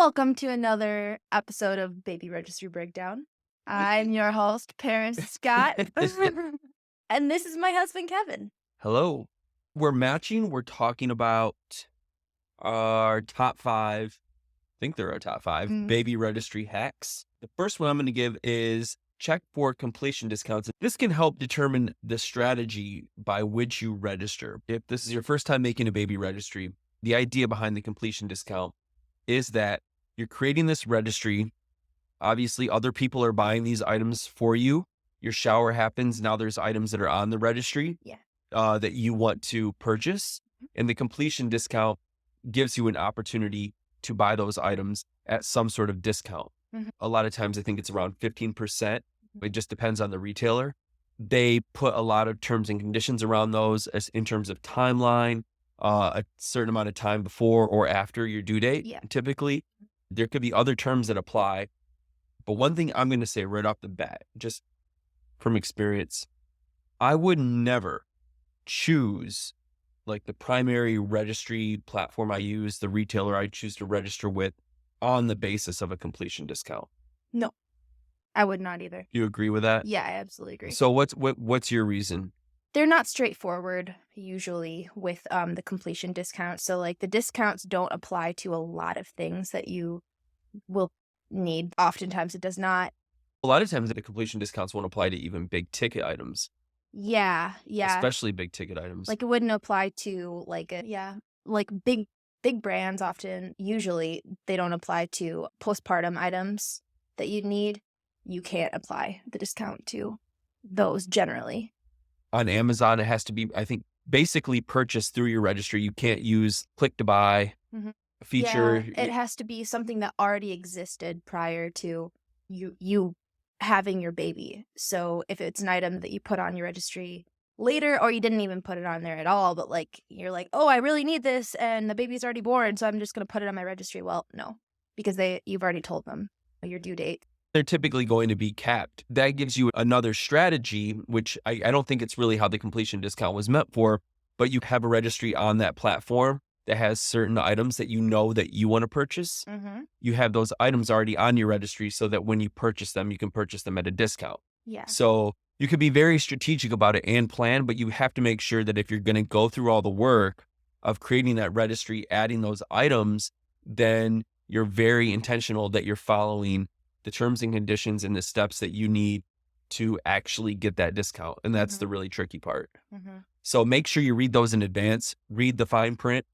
Welcome to another episode of Baby Registry Breakdown. I'm your host, Parents Scott, and this is my husband, Kevin. Hello. We're matching. We're talking about our top five, I think they're our top five, Mm. baby registry hacks. The first one I'm going to give is check for completion discounts. This can help determine the strategy by which you register. If this is your first time making a baby registry, the idea behind the completion discount is that you're creating this registry. Obviously, other people are buying these items for you. Your shower happens. Now there's items that are on the registry. Yeah. That you want to purchase, and the completion discount gives you an opportunity to buy those items at some sort of discount. Mhm. A lot of times I think it's around 15%. It just depends on the retailer. They put a lot of terms and conditions around those as in terms of timeline, a certain amount of time before or after your due date. Yeah. Typically, there could be other terms that apply. But one thing I'm going to say right off the bat, just from experience, I would never choose like the primary registry platform I use, the retailer I choose to register with on the basis of a completion discount. No, I would not either. Do you agree with that? Yeah, I absolutely agree. So what's your reason? They're not straightforward usually with the completion discount. So like the discounts don't apply to a lot of things that you will need. Oftentimes it does not. A lot of times the completion discounts won't apply to even big ticket items, Yeah. especially big ticket items. Like it wouldn't apply to like big brands often usually they don't apply to postpartum items that you'd need. You can't apply the discount to those generally. On Amazon, it has to be, I think, basically purchased through your registry. You can't use click to buy Mhm. feature. Yeah, it has to be something that already existed prior to you having your baby. So if it's an item that you put on your registry later or you didn't even put it on there at all, but like you're like, "Oh, I really need this and the baby's already born, so I'm just going to put it on my registry." Well, no, because you've already told them your due date. They're typically going to be capped. That gives you another strategy, which I don't think it's really how the completion discount was meant for, but you have a registry on that platform that has certain items that you know that you want to purchase. Mhm. You have those items already on your registry so that when you purchase them, you can purchase them at a discount. Yeah. So you could be very strategic about it and plan, but you have to make sure that if you're going to go through all the work of creating that registry, adding those items, then you're very intentional that you're following the terms and conditions and the steps that you need to actually get that discount. And that's the really tricky part. Mhm. So make sure you read those in advance, read the fine print.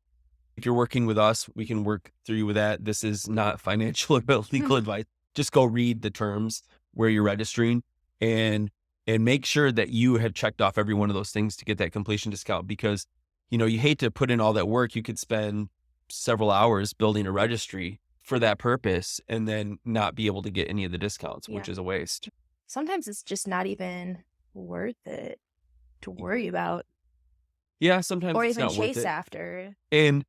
If you're working with us, we can work through you with that. This is not financial or legal advice. Just go read the terms where you're registering and make sure that you have checked off every one of those things to get that completion discount, because, you hate to put in all that work. You could spend several hours building a registry for that purpose and then not be able to get any of the discounts, which Yeah. is a waste. Sometimes it's just not even worth it to worry about Yeah, sometimes or it's even not worth chase it. after. And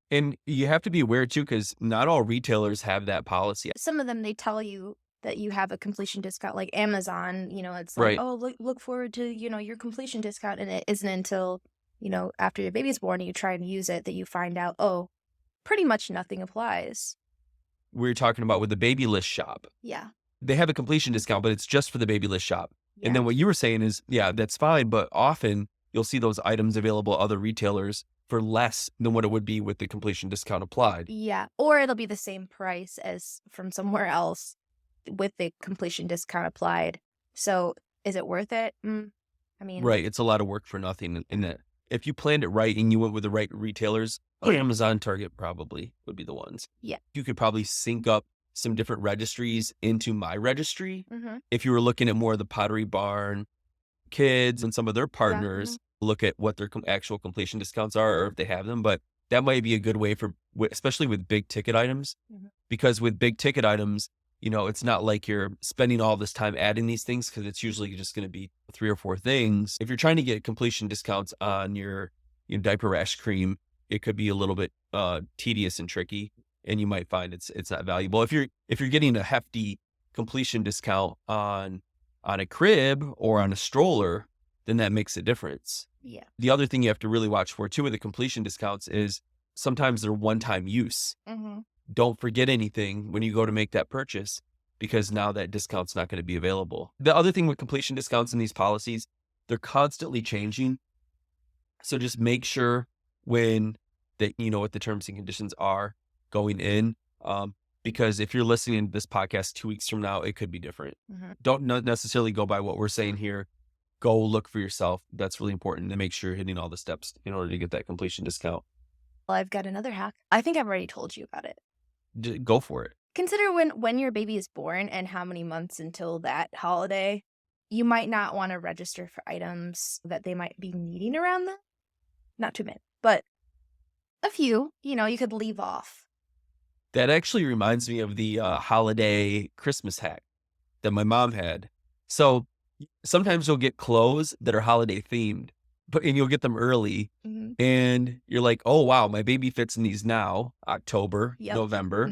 you have to be aware too, because not all retailers have that policy. Some of them, they tell you that you have a completion discount, like Amazon, it's like, Right. "Oh, look forward to, your completion discount," and it isn't until, after your baby's born and you try and use it that you find out, oh, pretty much nothing applies. We were talking about with the baby list shop. Yeah. They have a completion discount, but it's just for the baby list shop. Yeah. And then what you were saying is, yeah, that's fine, but often you'll see those items available at other retailers for less than what it would be with the completion discount applied. Yeah, or it'll be the same price as from somewhere else with the completion discount applied. So, is it worth it? I mean, Right. It's a lot of work for nothing in that. If you planned it right and you went with the right retailers, Amazon, Target probably would be the ones. Yeah. You could probably sync up some different registries into my registry. Mhm. If you were looking at more of the Pottery Barn, Kids, and some of their partners, look at what their actual completion discounts are or if they have them. But that might be a good way for, especially with big ticket items, Mhm. because with big ticket items, it's not like you're spending all this time adding these things, because it's usually just going to be 3 or 4 things. If you're trying to get completion discounts on your diaper rash cream, it could be a little bit tedious and tricky, and you might find it's not valuable. If you're getting a hefty completion discount on a crib or on a stroller, then that makes a difference. Yeah. The other thing you have to really watch for too with the completion discounts is sometimes they're one-time use. Mhm. don't forget anything when you go to make that purchase, because now that discount's not going to be available. The other thing with completion discounts in these policies, they're constantly changing. So just make sure when that you know what the terms and conditions are going in. Because if you're listening to this podcast 2 weeks from now, it could be different. Don't necessarily go by what we're saying here. Go look for yourself. That's really important to make sure you're hitting all the steps in order to get that completion discount. Well, I've got another hack. I think I've already told you about it. Go for it. Consider when your baby is born and how many months until that holiday. You might not want to register for items that they might be needing around them. Not too many, but a few, you could leave off. That actually reminds me of the holiday Christmas hack that my mom had. So sometimes you'll get clothes that are holiday themed, and you'll get them early. And you're like, oh, wow, my baby fits in these now, October, Yep. November.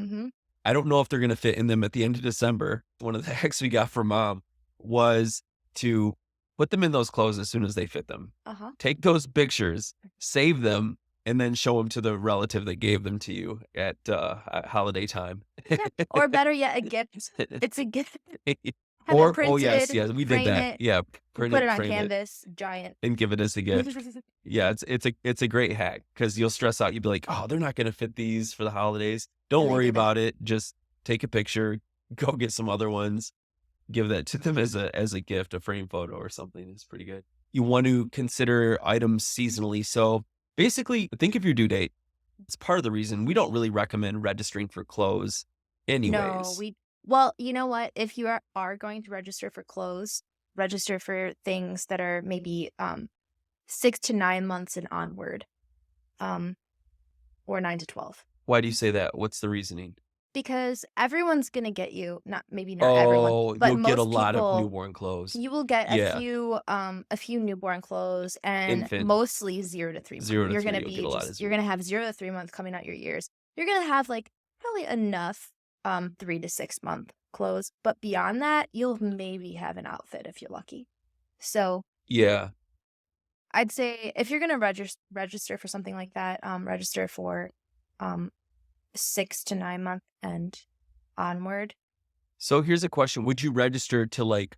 I don't know if they're going to fit in them at the end of December. One of the hacks we got from mom was to put them in those clothes as soon as they fit them. Take those pictures, save them, and then show them to the relative that gave them to you at holiday time. Yeah. Or better yet, a gift. It's a gift. Have Or, it printed, oh yes, we did frame that. it, Yeah, print put it, it on frame it, canvas, giant. and give it as a gift. Yeah, it's a great hack because you'll stress out. You'll be like, oh, they're not going to fit these for the holidays. Don't And they worry didn't. about it. Just take a picture, go get some other ones, give that to them as a gift, a frame photo or something. It's pretty good. You want to consider items seasonally. So basically, think of your due date. It's part of the reason we don't really recommend registering for clothes anyways. No, well, you know what? If you are going to register for clothes, register for things that are maybe 6 to 9 months and onward, or 9 to 12. Why do you say that? What's the reasoning? Because everyone's gonna get you, not everyone, Oh, but you'll get a most lot of people, newborn clothes. you will get Yeah. a few newborn clothes, and Infant. mostly 0 to 3 months. 0 to You're 3, gonna you'll be get a lot of you're gonna have 0 to 3 months coming out your ears. You're gonna have like probably enough 3 to 6 month clothes, but beyond that, you'll maybe have an outfit if you're lucky. So Yeah. I'd say if you're gonna register for something like that, register for 6 to 9 month and onward. So here's a question. Would you register to like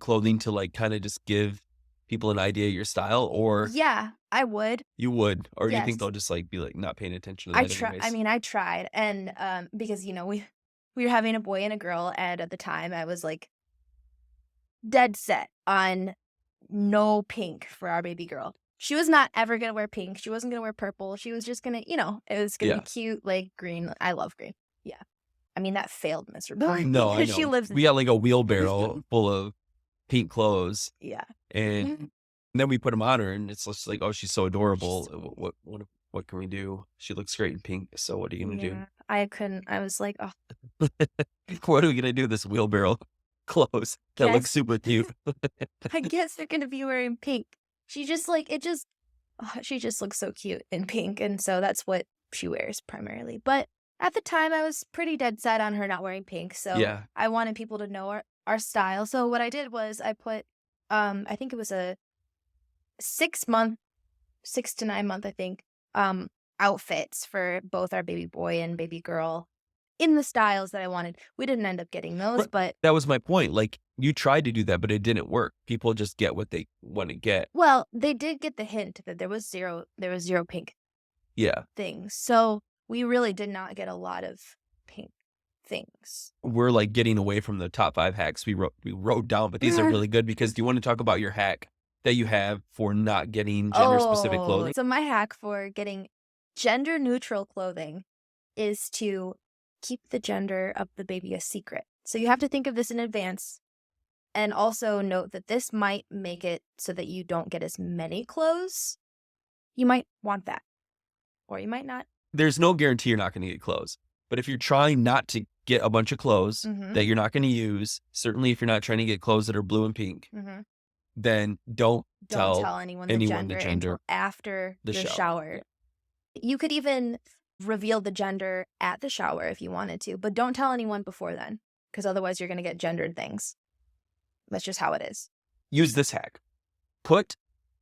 clothing to like kind of just give people an idea of your style, or Yeah, I would. you would, or you think Yes. they'll just like be like not paying attention to I that anyways? mean, I tried, and because we were having a boy and a girl, and at the time I was like dead set on no pink for our baby girl. She was not ever gonna wear pink. She wasn't gonna wear purple. She was just gonna, it was gonna Yeah. be cute, like green. I love green. Yeah. I mean, that failed miserably. No, I because she know. lives We got like a wheelbarrow full of pink clothes, Yeah. and then we put them on her, and it's just like, oh, she's so adorable. so What can we do? She looks great in pink. So what are you gonna Yeah. I couldn't. I was like, oh, do? What are we gonna do with this wheelbarrow clothes that look Yes. super cute? I guess they're gonna be wearing pink. She just she just looks so cute in pink, and so that's what she wears primarily. But at the time, I was pretty dead set on her not wearing pink, so Yeah. I wanted people to know our style. So what I did was I put, I think it was a 6 to 9 month, I think, outfits for both our baby boy and baby girl in the styles that I wanted. We didn't end up getting those, Right. but That was my point. Like you tried to do that, but it didn't work. People just get what they want to get. well, they did get the hint that there was zero pink Yeah. things. So we really did not get a lot of pink things. We're like getting away from the top 5 hacks we wrote down, but these are really good because do you want to talk about your hack that you have for not getting gender specific clothing? So my hack for getting gender neutral clothing is to keep the gender of the baby a secret. So you have to think of this in advance, and also note that this might make it so that you don't get as many clothes. You might want that, or you might not. There's no guarantee you're not going to get clothes, but if you're trying not to get a bunch of clothes Mhm. that you're not going to use, certainly if you're not trying to get clothes that are blue and pink, Mhm. then don't Don't tell tell anyone the gender until gender. after The the shower. shower. You could even reveal the gender at the shower if you wanted to, but don't tell anyone before then, because otherwise you're going to get gendered things. That's just how it is. Use this hack. Put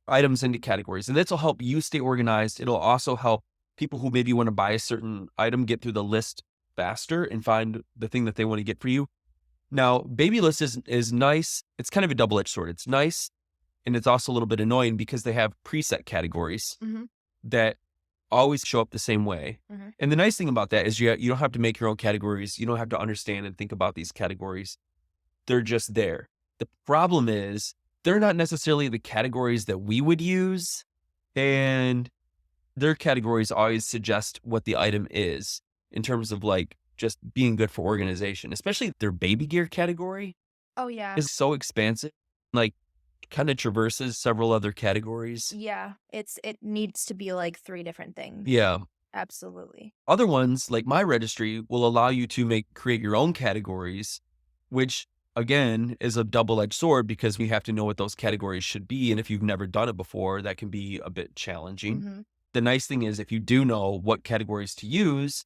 items into categories, and this will help you stay organized. It'll also help people who maybe want to buy a certain item get through the list faster and find the thing that they want to get for you. Now, baby list is nice. It's kind of a double-edged sword. It's nice, and it's also a little bit annoying because they have preset categories Mhm. that always show up the same way. Mhm. And the nice thing about that is you don't have to make your own categories. You don't have to understand and think about these categories. They're just there. The problem is they're not necessarily the categories that we would use, and their categories always suggest what the item is in terms of like just being good for organization, especially their baby gear category Oh, yeah. is so expansive, like kind of traverses several other categories. Yeah. It needs to be, like, 3 different things. Yeah. Absolutely. Other ones, like my registry, will allow you to create your own categories, which again is a double-edged sword because we have to know what those categories should be. And if you've never done it before, that can be a bit challenging. Mhm. The nice thing is if you do know what categories to use,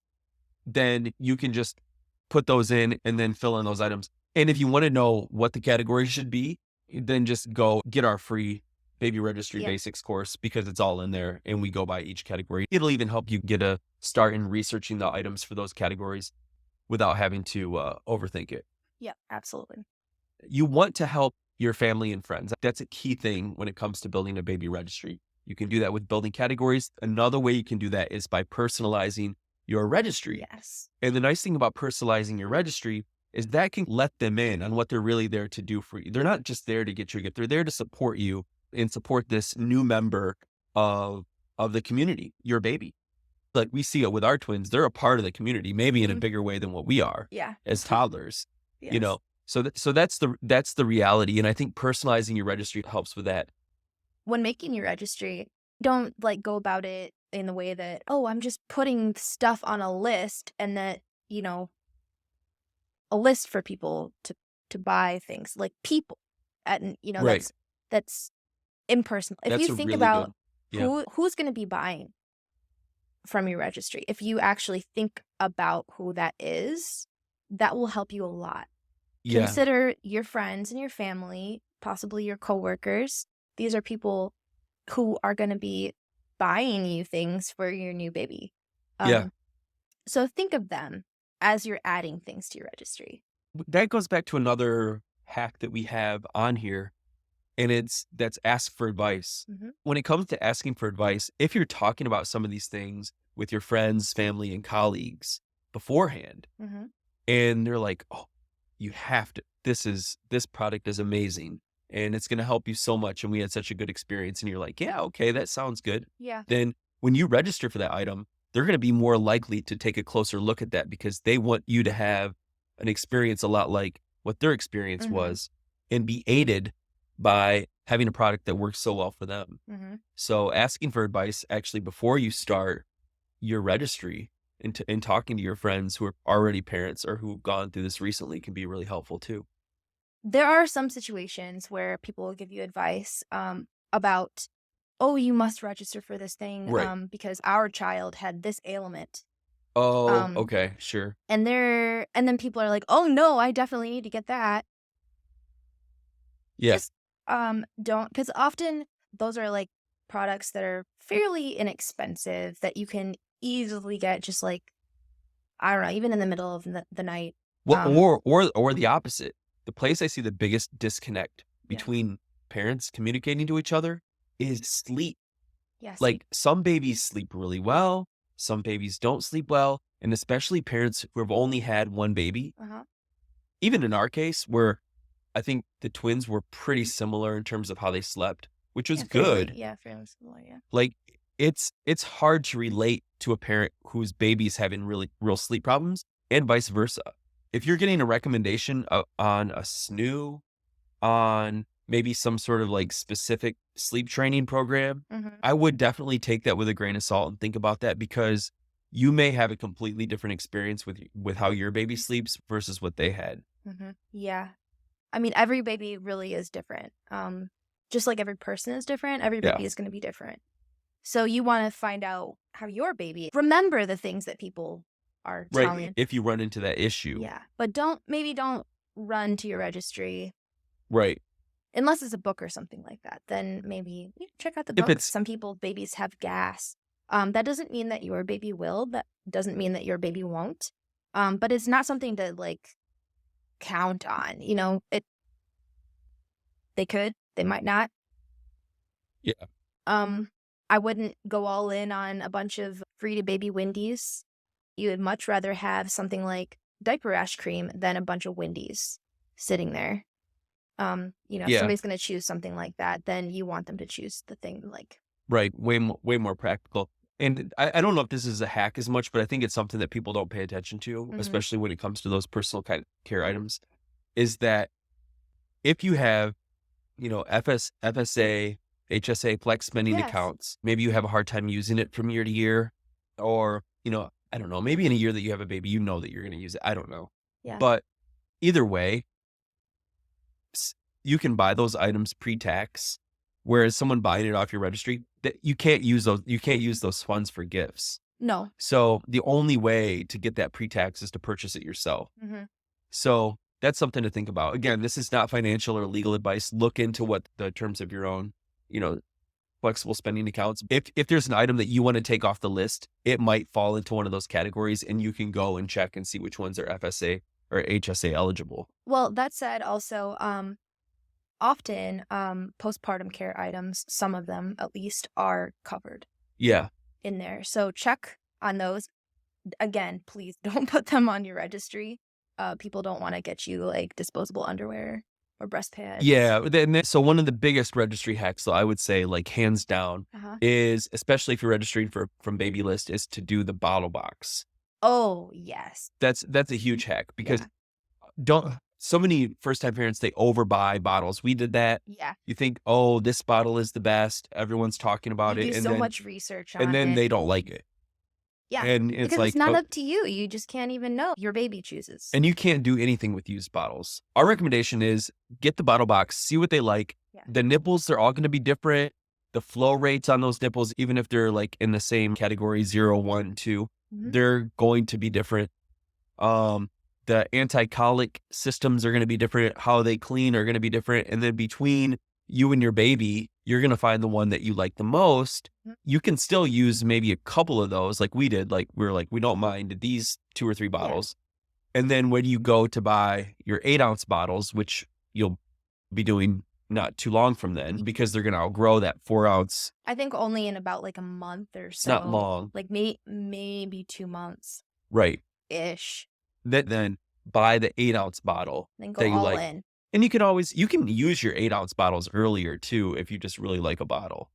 then you can just put those in and then fill in those items. And if you want to know what the category should be, then just go get our free baby registry Yep. basics course because it's all in there and we go by each category. It'll even help you get a start in researching the items for those categories without having to overthink it. Yep. Absolutely. You want to help your family and friends. That's a key thing when it comes to building a baby registry. You can do that with building categories. Another way you can do that is by personalizing your registry. Yes. And the nice thing about personalizing your registry is that can let them in on what they're really there to do for you. They're not just there to get you a gift. They're there to support you and support this new member of the community, your baby. Like we see it with our twins, they're a part of the community, maybe in a Mhm. bigger way than what we are Yeah. as toddlers, you Yes. know. So that's the reality. And I think personalizing your registry helps with that. When making your registry, don't, like, go about it in the way that, "Oh, I'm just putting stuff on a list," and that, you know, a list for people to buy things, like, people, and, Right. that's impersonal. If you That's a think really about good. Yeah. who's gonna be buying from your registry, if you actually think about who that is, that will help you a lot. Yeah. Consider your friends and your family, possibly your coworkers. These are people who are gonna be buying you things for your new baby. Yeah. Um, so think of them as you're adding things to your registry. That goes back to another hack that we have on here, and that's ask for advice. Mhm, When it comes to asking for advice, if you're talking about some of these things with your friends, family, and colleagues beforehand, mhm. and they're like, "Oh, you have to. This product is amazing, and it's going to help you so much, and we had such a good experience." And you're like, "Yeah, okay, that sounds good." Yeah. Then when you register for that item, they're going to be more likely to take a closer look at that because they want you to have an experience a lot like what their experience Mhm, was, and be aided by having a product that works so well for them. mhm. So asking for advice actually before you start your registry and talking to your friends who are already parents or who've gone through this recently can be really helpful too. There are some situations where people will give you advice, about, "Oh, you must register for this thing, Right. because our child had this ailment." Oh, Um, okay, sure. and then people are like, "Oh, no, I definitely need to get that." Yeah. Just, don't, because often those are, like, products that are fairly inexpensive that you can easily get just, like, I don't know, even in the middle of the night. Well, or the opposite. The place I see the biggest disconnect Yeah. between parents communicating to each other is sleep. Yeah, sleep. Like some babies sleep really well, some babies don't sleep well, and especially parents who have only had one baby. Uh-huh. Even in our case, where I think the twins were pretty similar in terms of how they slept, which was good. Yeah, fairly similar, yeah. Like it's hard to relate to a parent whose baby's having really real sleep problems and vice versa. If you're getting a recommendation on a snoo, on maybe some sort of like specific sleep training program, Mhm, I would definitely take that with a grain of salt and think about that because you may have a completely different experience with how your baby sleeps versus what they had. mhm. Yeah. I mean, every baby really is different. Just like every person is different, every Yeah. baby is gonna be different. So you wanna find out how your baby remember the things that people are Right. telling. If you run into that issue. Yeah, but don't run to your registry Right. unless it's a book or something like that, then maybe, check out the If book. it's Some people babies have gas. That doesn't mean that your baby will, that doesn't mean that your baby won't. But it's not something to like count on. They could, they might not. Yeah. Um, I wouldn't go all in on a bunch of free to baby Windies. You would much rather have something like diaper rash cream than a bunch of Windies sitting there. If Yeah. somebody's gonna choose something like that, then you want them to choose the thing like Right. Way more practical. And I don't know if this is a hack as much, but I think it's something that people don't pay attention to, mhm. especially when it comes to those personal kind care items, is that if you have, FSA, HSA, flex spending Yes. accounts, maybe you have a hard time using it from year to year, or, I don't know, maybe in a year that you have a baby, you know that you're going to use it. I don't know. Yeah. But either way, s- you can buy those items pre-tax, whereas someone buying it off your registry, that you can't use those funds for gifts. No. So the only way to get that pre-tax is to purchase it yourself. Mhm. So that's something to think about. Again, this is not financial or legal advice. Look into what the terms of your own, you know, flexible spending accounts. If there's an item that you want to take off the list, it might fall into one of those categories, and you can go and check and see which ones are FSA or HSA eligible. Well, that said, also, often, postpartum care items, some of them at least, are covered Yeah. in there. So check on those. Again, please don't put them on your registry. People don't want to get you like disposable underwear or breast pads. Yeah. So one of the biggest registry hacks, though, I would say, like hands down, Uh-huh. is especially if you're registering from baby list, is to do the bottle box. Oh, yes. That's a huge hack because Yeah. don't so many first time parents, they overbuy bottles. We did that. Yeah. You think, oh, this bottle is the best. Everyone's talking You about do it, so much research and on then it. they don't like it, Yeah. and it's Because it's like, not oh, up to you. You just can't even know. Your baby chooses. and you can't do anything with used bottles. Our recommendation is get the bottle box, see what they like. Yeah. The nipples, they're all going to be different. The flow rates on those nipples, even if they're like in the same category, 0, 1, 2, Mhm. they're going to be different. The anti-colic systems are going to be different. How they clean are going to be different. And then between you and your baby, you're going to find the one that you like the most. Mhm. You can still use maybe a couple of those like we did. Like we were like, we don't mind these 2 or 3 Yeah. bottles. And then when you go to buy your 8-ounce bottles, which you'll be doing not too long from then because they're going to outgrow that 4-ounce. I think only in about like a month or It's not so. long. Like maybe 2 months Right. ish. Then buy the 8-ounce bottle Then go that you all like. in. And you can use your 8-ounce bottles earlier too if you just really like a bottle.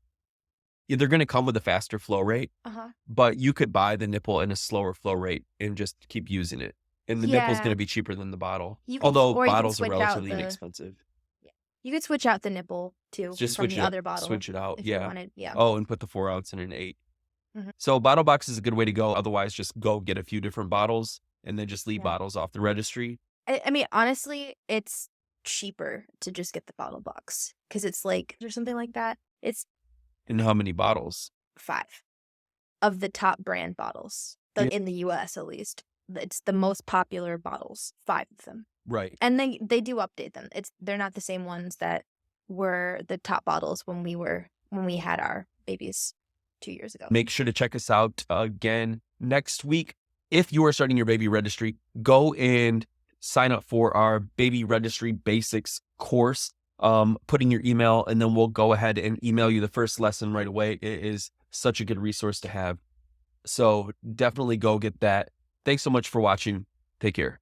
Yeah, they're going to come with a faster flow rate, Uh-huh. but you could buy the nipple in a slower flow rate and just keep using it. And the nipple's going Yeah. to be cheaper than the bottle. You can Although or you can bottles are switch out relatively the inexpensive. yeah. You could switch out the nipple too Just from the other bottle switch it out. if you Yeah. wanted. Yeah. Oh, and put the 4-ounce in an 8. Mhm. So bottle box is a good way to go. Otherwise, just go get a few different bottles and then just leave Yeah. bottles off the registry. I mean, honestly, it's cheaper to just get the bottle box because it's like or something like that. It's And how many bottles? 5 of the top brand bottles Yeah. in the US at least. It's the most popular bottles, 5 of them. Right. And they do update them. They're not the same ones that were the top bottles when we had our babies 2 years ago. Make sure to check us out again next week. If you are starting your baby registry, go and sign up for our baby registry basics course. Putting your email, and then we'll go ahead and email you the first lesson right away. It is such a good resource to have. So definitely go get that. Thanks so much for watching. Take care.